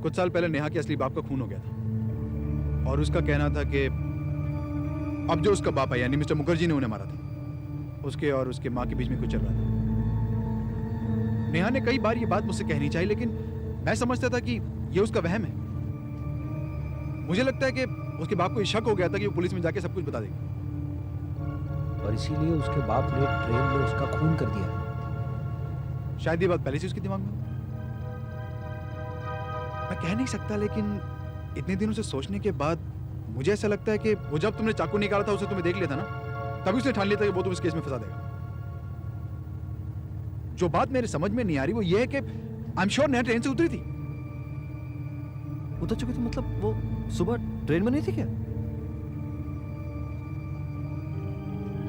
कुछ साल पहले नेहा के असली बाप का खून हो गया था और उसका कहना था कि अब जो उसका बाप है यानी मिस्टर मुखर्जी ने उन्हें मारा था, उसके और उसके माँ के बीच में कुछ चल रहा था। नेहा ने कई बार ये बात मुझसे कहनी चाहिए, लेकिन मैं समझता था कि ये उसका वहम है। मुझे लगता है कि उसके बाप को शक हो गया था कि वो पुलिस में जाके सब कुछ बता देगा, और इसीलिए उसके बाप ने ट्रेन में उसका खून कर दिया। शायद ये बात पहले से उसके दिमाग में हो। मैं कह नहीं सकता, लेकिन इतने दिनों से सोचने के बाद मुझे ऐसा लगता है कि वो जब तुमने चाकू निकाला था उसे तुम्हें देख लिया था ना, तभी उसने ठान लिया था कि वो तुम इस केस में फंसा देगा। जो बात मेरे समझ में नहीं आ रही वो ये है कि I am sure Neha train से उतरी थी। उतर चुकी थी मतलब वो सुबह ट्रेन में नहीं थी क्या?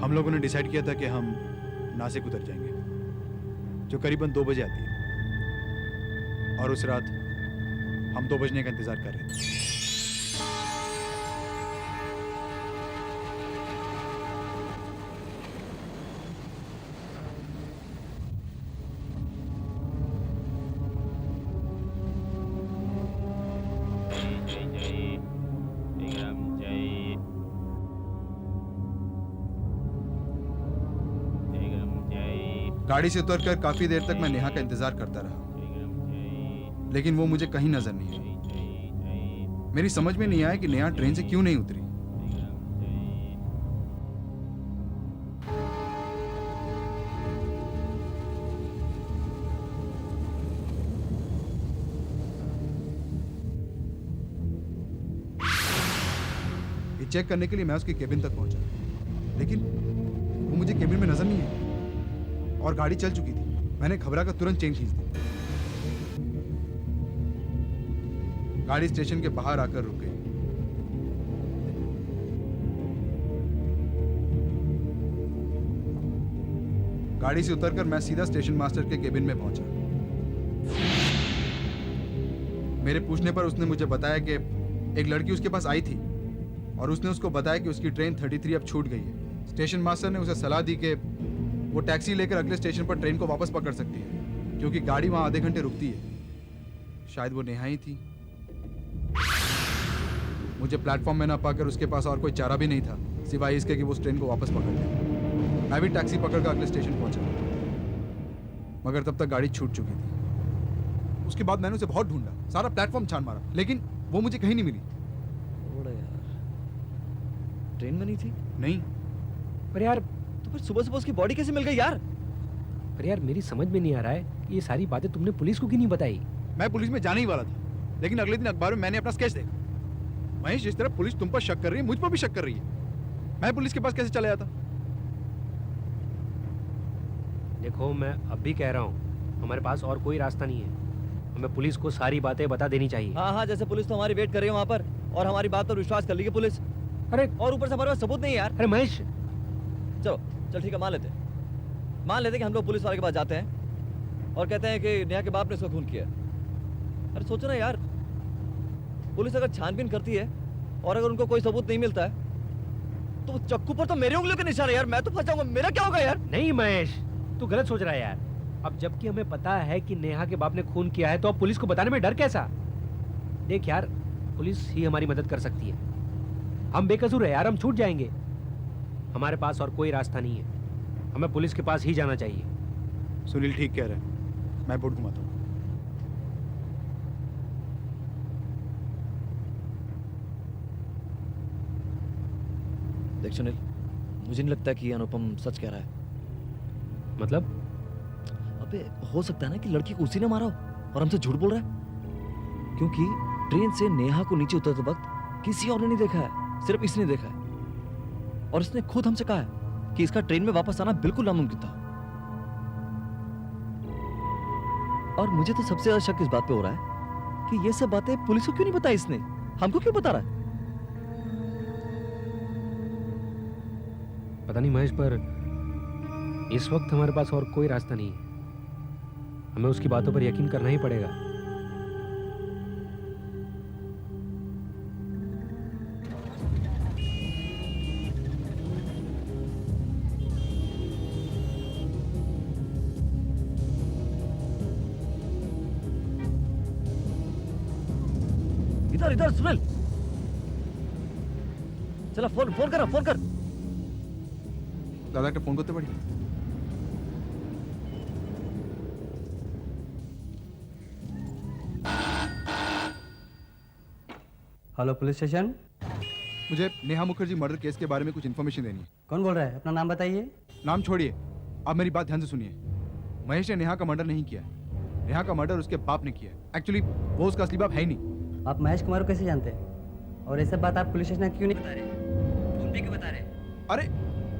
हम लोगों ने डिसाइड किया था कि हम नासिक उतर जाएंगे, जो करीबन 2 बजे आती है, और उस रात हम 2 बजने का इंतजार कर रहे थे। गाड़ी से उतरकर काफी देर तक मैं नेहा का इंतजार करता रहा, लेकिन वो मुझे कहीं नजर नहीं आई। मेरी समझ में नहीं आया कि नेहा ट्रेन से क्यों नहीं उतरी। ये चेक करने के लिए मैं उसके केबिन तक पहुंचा, लेकिन वो मुझे केबिन में नजर नहीं आई और गाड़ी चल चुकी थी। मैंने घबरा कर तुरंत चेन खींच दी। गाड़ी स्टेशन के बाहर आकर रुक गई। गाड़ी से उतरकर मैं सीधा स्टेशन मास्टर के केबिन में पहुंचा। मेरे पूछने पर उसने मुझे बताया कि एक लड़की उसके पास आई थी और उसने उसको बताया कि उसकी ट्रेन 33 अब छूट गई है। स्टेशन मास्टर ने उसे सलाह दी कि वो टैक्सी लेकर अगले स्टेशन पर ट्रेन को वापस पकड़ सकती है, क्योंकि गाड़ी वहां आधे घंटे रुकती है। शायद वो नेहा ही थी। मुझे प्लेटफॉर्म में ना पाकर उसके पास और कोई चारा भी नहीं था सिवाय इसके कि वो उस ट्रेन को वापस पकड़ ले। मैं भी टैक्सी पकड़कर अगले स्टेशन पहुंचा, मगर तब तक गाड़ी छूट चुकी थी। उसके बाद मैंने उसे बहुत ढूंढा, सारा प्लेटफॉर्म छान मारा, लेकिन वो मुझे कहीं नहीं मिली। ओड़े यार, ट्रेन में नहीं थी? नहीं। पर यार, तो फिर सुबह सुबह उसकी बॉडी कैसे मिल गई यार? पर यार मेरी समझ में नहीं आ रहा है कि ये सारी बातें तुमने पुलिस को क्यों नहीं बताई? मैं पुलिस में जाने ही वाला था, लेकिन अगले दिन अखबार में मैंने अपना स्केच देखा। महेश, जिस तरह पुलिस तुम पर शक कर रही है, मुझ पर भी शक कर रही है। मैं पुलिस के पास कैसे चला जाता? देखो, मैं अब भी कह रहा हूँ, हमारे पास और कोई रास्ता नहीं है। हमें पुलिस को सारी बातें बता देनी चाहिए। हाँ हाँ, जैसे पुलिस तो हमारी वेट कर रही है वहाँ पर, और हमारी बात पर विश्वास कर ली पुलिस। अरे, और ऊपर से हमारे पास सबूत नहीं है यार। अरे महेश, चलो चल ठीक है, मान लेते कि हम लोग पुलिस वाले के पास जाते हैं और कहते हैं कि नेहा के बाप ने इसका खून किया। अरे सोचो ना यार, पुलिस अगर छानबीन करती है और अगर उनको कोई सबूत नहीं मिलता है तो चक्कू पर तो मेरी उंगलियों के निशान है यार। मैं तो फंस जाऊंगा, मेरा क्या होगा यार? नहीं महेश, तू गलत सोच रहा है यार। अब जबकि हमें पता है कि नेहा के बाप ने खून किया है, तो अब पुलिस को बताने में डर कैसा? देख यार, पुलिस ही हमारी मदद कर सकती है। हम बेकसूर है यार, हम छूट जाएंगे। हमारे पास और कोई रास्ता नहीं है, हमें पुलिस के पास ही जाना चाहिए। सुनील ठीक कह रहे हैं, मैं बोर्ड घुमाता हूँ। देख सुनील, मुझे नहीं लगता कि अनुपम सच कह रहा है। मतलब? अबे हो सकता है ना कि लड़की को उसी ने मारा हो और हमसे झूठ बोल रहा है, क्योंकि ट्रेन से नेहा को नीचे उतरते वक्त किसी और ने नहीं देखा है, सिर्फ इसने देखा है। और इसने खुद हमसे कहा है कि इसका ट्रेन में वापस आना बिल्कुल नामुमकिन था। और मुझे तो सबसे ज्यादा शक इस बात पे हो रहा है कि ये सब बातें पुलिस को क्यों नहीं बताई इसने, हमको क्यों बता रहा है? पता नहीं महेश, पर इस वक्त हमारे पास और कोई रास्ता नहीं है। हमें उसकी बातों पर यकीन करना ही पड़ेगा। इधर सुनील, चला फोन फोन कर, फोन कर। दादा একটা ফোন করতে পারি? Hello police station. मुझे नेहा मुखर्जी मर्डर केस के बारे में कुछ इन्फॉर्मेशन देनी है। कौन बोल रहा है? अपना नाम बताइए। नाम छोड़िए, आप मेरी बात ध्यान से सुनिए। महेश ने नेहा का मर्डर नहीं किया है। नेहा का मर्डर उसके बाप ने किया है। एक्चुअली वो उसका असली बाप है ही नहीं। आप महेश कुमार को कैसे जानते हैं? और ये सब बात आप पुलिस स्टेशन में क्यों नहीं बता रहे? फोन पे क्यों बता रहे? अरे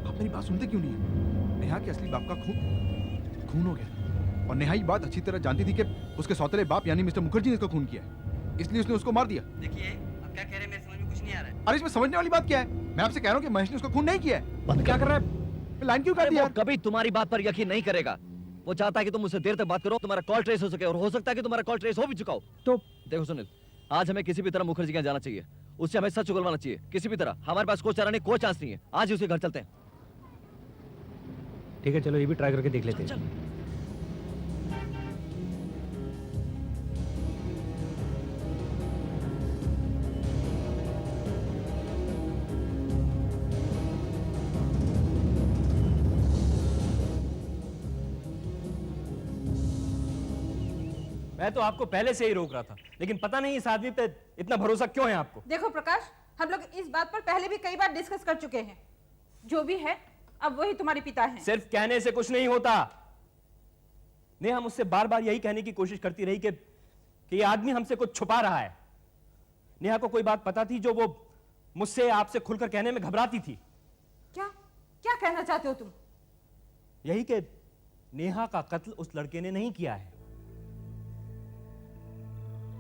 आप मेरी बात सुनते क्यों नहीं है? नेहा के असली बाप का खून खून हो गया और नेहा ये बात अच्छी तरह जानती थी कि उसके सौतेले बाप यानी मिस्टर मुखर्जी ने इसका खून किया है, इसलिए उसने उसको मार दिया। देखिए आप क्या कह रहे हैं, मेरे समझ में कुछ नहीं आ रहा है। अरे इसमें समझने वाली बात क्या है? मैं आपसे कह रहा हूँ कि महेश ने उसका खून नहीं किया है। क्या कर रहा है? लाइन क्यों काट अरे दिया? वो कभी तुम्हारी बात पर यकीन नहीं करेगा। वो चाहता है कि तुम मुझसे देर तक बात करो, तुम्हारा कॉल ट्रेस हो सके, और हो सकता है कि तुम्हारा कॉल ट्रेस हो भी चुका हो। तो देखो सुनील, आज हमें किसी भी तरह मुखर्जी के यहाँ जाना चाहिए, उससे हमें सच उगलवाना चाहिए किसी भी तरह। हमारे पास कोई चारा नहीं, कोई चांस नहीं है। आज ही उसके घर चलते हैं। ठीक है, चलो ये भी ट्राई करके देख लेते हैं। मैं तो आपको पहले से ही रोक रहा था, लेकिन पता नहीं इस आदमी पे इतना भरोसा क्यों है आपको। देखो प्रकाश, हम लोग इस बात पर पहले भी कई बार डिस्कस कर चुके हैं। जो भी है अब वही तुम्हारे पिता हैं। सिर्फ कहने से कुछ नहीं होता। नेहा मुझसे बार बार यही कहने की कोशिश करती रही कि ये आदमी हमसे कुछ छुपा रहा है। नेहा को कोई बात पता थी जो वो मुझसे आपसे खुलकर कहने में घबराती थी। क्या क्या कहना चाहते हो तुम? यही कि नेहा का कत्ल उस लड़के ने नहीं किया है।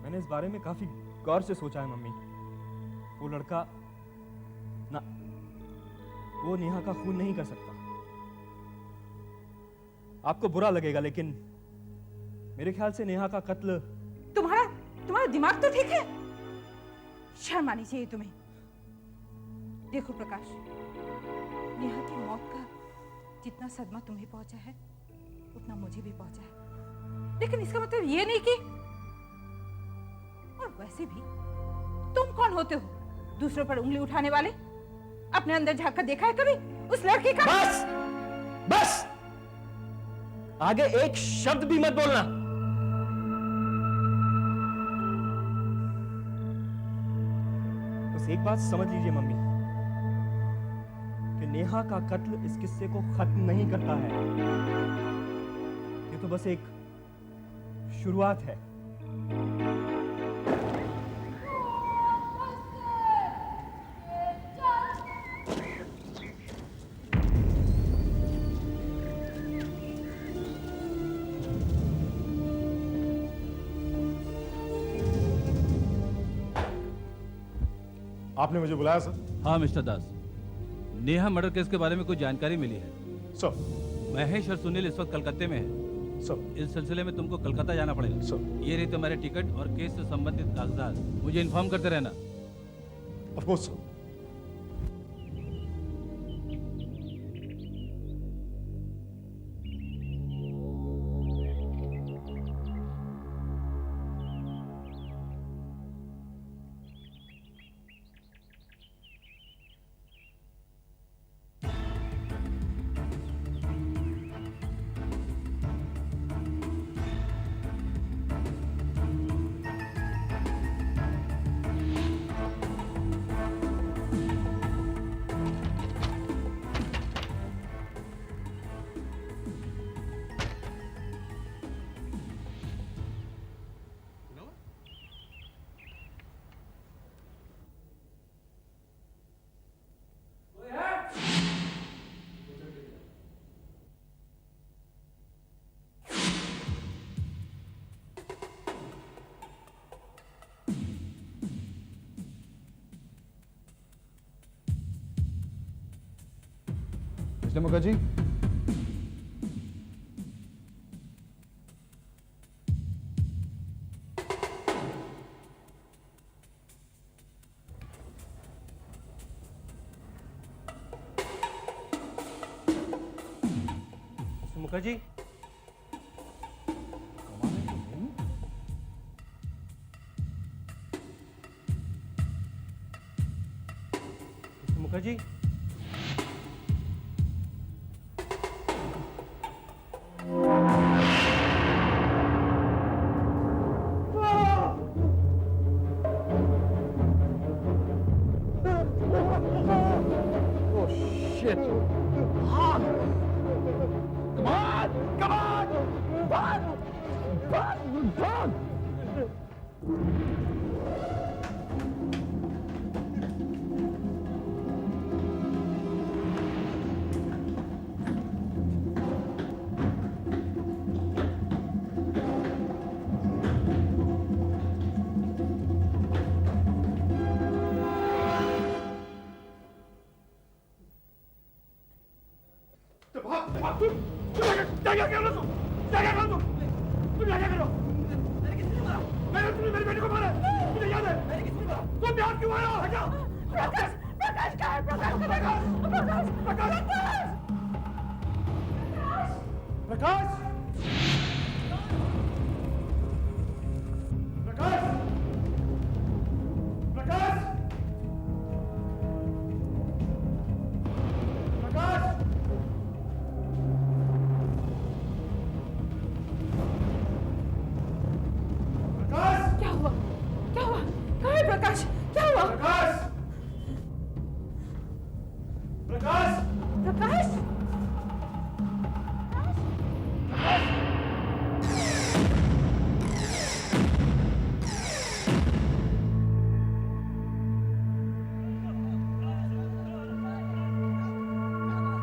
मैंने इस बारे में काफी गौर से सोचा है मम्मी। वो लड़का ना, वो नेहा का खून नहीं कर सकता। आपको बुरा लगेगा, लेकिन मेरे ख्याल से नेहा का कत्ल। तुम्हारा दिमाग तो ठीक है? शर्म आनी चाहिए तुम्हें। देखो प्रकाश, नेहा की मौत का जितना सदमा तुम्हें पहुंचा है उतना मुझे भी पहुंचा है, लेकिन इसका मतलब ये नहीं कि, और वैसे भी तुम कौन होते हो दूसरों पर उंगली उठाने वाले? अपने अंदर झांक कर देखा है कभी उस लड़के का? बस बस, आगे एक शब्द भी मत बोलना। बस एक बात समझ लीजिए मम्मी, कि नेहा का कत्ल इस किस्से को खत्म नहीं करता है। ये तो बस एक शुरुआत है। आपने मुझे बुलाया सर? हाँ मिस्टर दास, नेहा मर्डर केस के बारे में कुछ जानकारी मिली है। सर। महेश और सुनील इस वक्त कलकत्ते में है। सर। इस सिलसिले में तुमको कलकत्ता जाना पड़ेगा। सर। ये रही तुम्हारे टिकट और केस से संबंधित कागजात। मुझे इन्फॉर्म करते रहना। Of course sir. Mister Mukherjee, Mukherjee, Mukherjee क्या हुआ? क्या हुआ? कहाँ है प्रकाश? क्या हुआ? प्रकाश?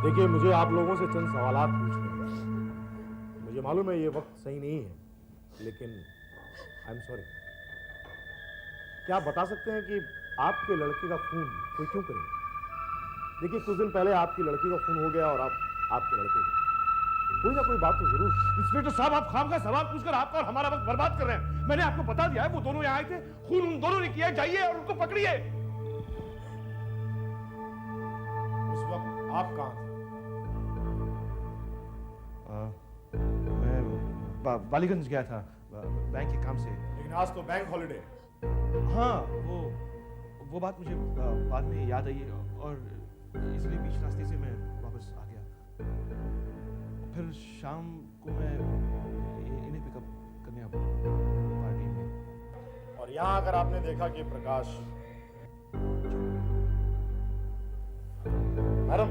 देखिए, मुझे आप लोगों से चंद सवालात पूछने हैं। मुझे मालूम है ये वक्त सही नहीं है, लेकिन आई एम सॉरी। क्या आप बता सकते हैं कि आपके लड़के का खून कोई क्यों करेगा? देखिए, कुछ दिन पहले आपकी लड़की का खून हो गया और आपके लड़के का। कोई ना कोई बात तो जरूर। इंस्पेक्टर साहब, आप खाम का सवाल पूछकर आपका और हमारा वक्त बर्बाद कर रहे हैं। मैंने आपको बता दिया है, वो दोनों यहाँ आए थे, खून उन दोनों ने किया। जाइए और उनको पकड़िए। उस वक्त आप कहाँ थे? मैं बालीगंज गया था बैंक के काम से। लेकिन आज तो बैंक हॉलिडे है। हाँ, वो बात मुझे बाद में याद आई और इसलिए बीच रास्ते से मैं वापस आ गया। फिर शाम को मैं इन्हें पिकअप करने पार्टी में। और यहाँ अगर आपने देखा कि प्रकाश, मैडम,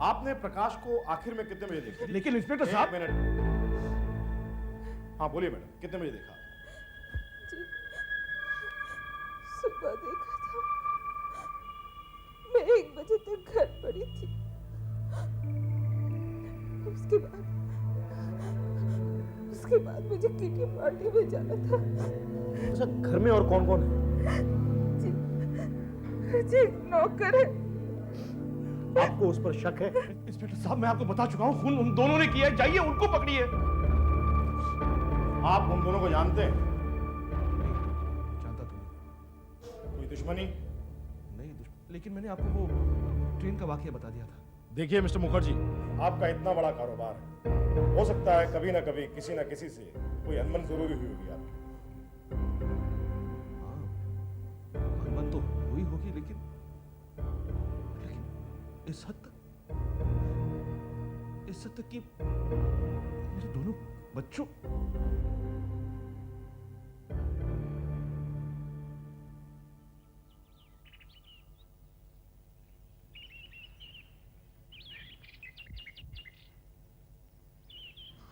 आपने प्रकाश को आखिर में कितने बजे देखा? लेकिन इंस्पेक्टर साहब, एक मिनट। हाँ बोलिए मैडम, कितने बजे देखा? सुबह देखा था। मैं 1 बजे तक घर पड़ी थी। उसके बाद मुझे किटी पार्टी में जाना था। अच्छा, घर में और कौन कौन है? जी, एक नौकर है। आपको उस पर शक है? इंस्पेक्टर साहब, मैं आपको बता चुका हूँ, खून उन दोनों ने किया। जाइए, उनको पकड़िए। आप उन दोनों को जानते हैं? जानता तो नहीं। कोई दुश्मनी? नहीं, लेकिन मैंने आपको वो ट्रेन का वाकया बता दिया था। देखिए मिस्टर मुखर्जी, आपका इतना बड़ा कारोबार है, हो सकता है कभी ना कभी किसी ना किसी से कोई अनबन जरूरी हुई होगी आपकी। हाँ, अनबन तो हुई होगी, लेकिन इस हद तक कि मेरे दोनों बच्चों।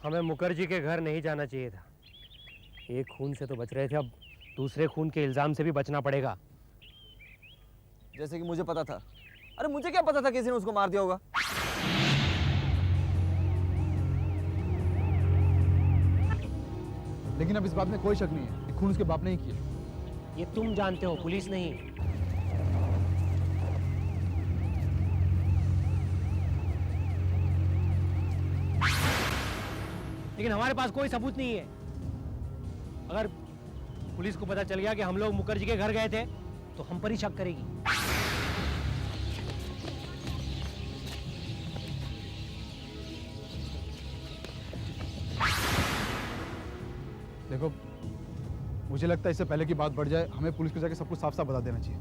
हमें मुखर्जी के घर नहीं जाना चाहिए था। एक खून से तो बच रहे थे, अब दूसरे खून के इल्जाम से भी बचना पड़ेगा। जैसे कि मुझे पता था। अरे मुझे क्या पता था किसी ने उसको मार दिया होगा। लेकिन अब इस बात में कोई शक नहीं है कि खून उसके बाप ने ही किया। ये तुम जानते हो, पुलिस नहीं। लेकिन हमारे पास कोई सबूत नहीं है। अगर पुलिस को पता चल गया कि हम लोग मुखर्जी के घर गए थे तो हम पर ही शक करेगी। देखो, मुझे लगता है इससे पहले की बात बढ़ जाए, हमें पुलिस को जाके सब कुछ साफ साफ बता देना चाहिए।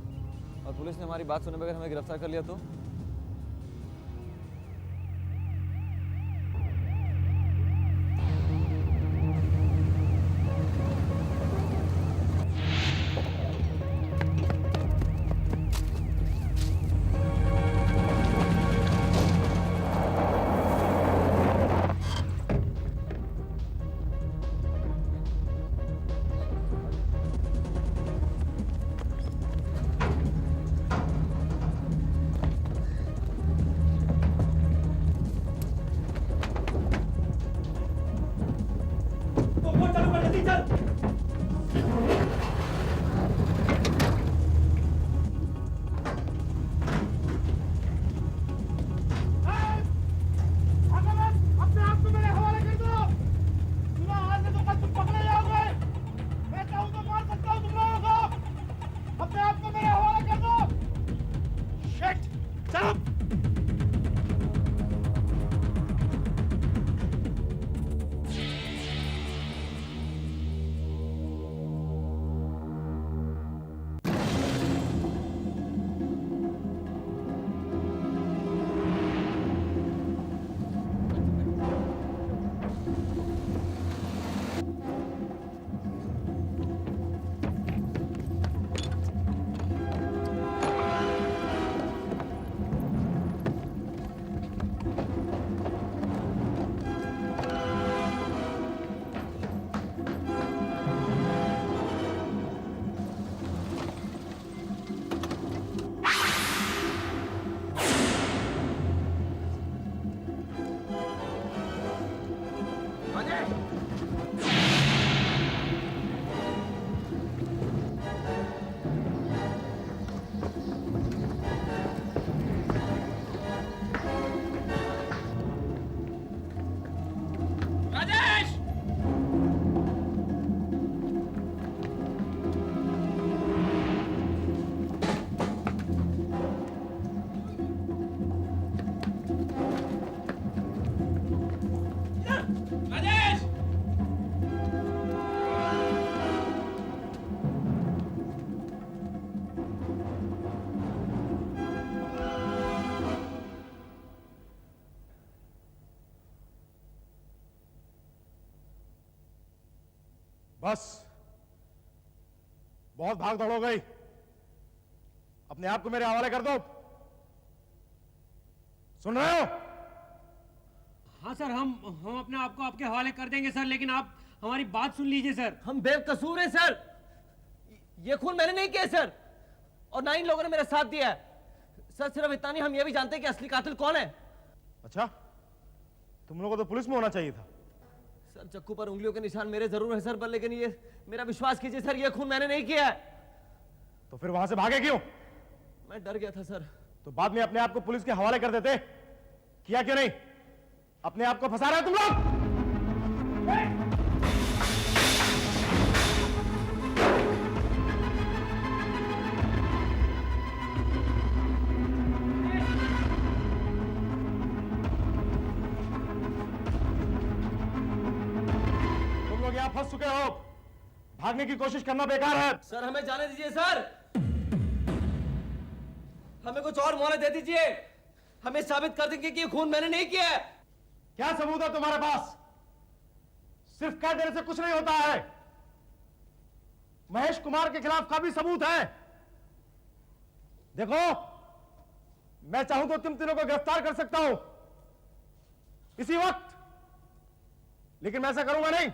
और पुलिस ने हमारी बात सुने बगैर हमें गिरफ्तार कर लिया तो? अपने आप को मेरे हवाले कर दो। सुनो, आज से तो कल तुम पकड़े जाओगे। मैं चाहूँ तो मार सकता हूँ तुम लोगों को। अपने आप को मेरे हवाले कर दो। शिट, चलो। बस, बहुत भाग दौड़ हो गई। अपने आप को मेरे हवाले कर दो। सुन रहे हो? हाँ सर, हम अपने आप को आपके हवाले कर देंगे सर, लेकिन आप हमारी बात सुन लीजिए सर। हम बेकसूर हैं सर। ये खून मैंने नहीं किया सर, और ना इन लोगों ने मेरा साथ दिया है सर। सिर्फ इतना नहीं, हम ये भी जानते हैं कि असली कातिल कौन है। अच्छा, तुम लोगों को तो पुलिस में होना चाहिए था। सर, चक्कू पर उंगलियों के निशान मेरे जरूर है सर, पर लेकिन ये मेरा विश्वास कीजिए सर, ये खून मैंने नहीं किया है। तो फिर वहां से भागे क्यों? मैं डर गया था सर। तो बाद में अपने आप को पुलिस के हवाले कर देते। किया क्यों नहीं? अपने आप को फंसा रहे हो तुम लोग। तुम लोग यहां फंस चुके हो। भागने की कोशिश करना बेकार है। सर, हमें जाने दीजिए सर। हमें कुछ और मोहलत दे दीजिए। हमें साबित कर देंगे कि ये खून मैंने नहीं किया है। क्या सबूत है तुम्हारे पास? सिर्फ कह देने से कुछ नहीं होता है। महेश कुमार के खिलाफ का भी सबूत है। देखो, मैं चाहूं तो तुम तीनों को गिरफ्तार कर सकता हूं इसी वक्त, लेकिन मैं ऐसा करूंगा नहीं।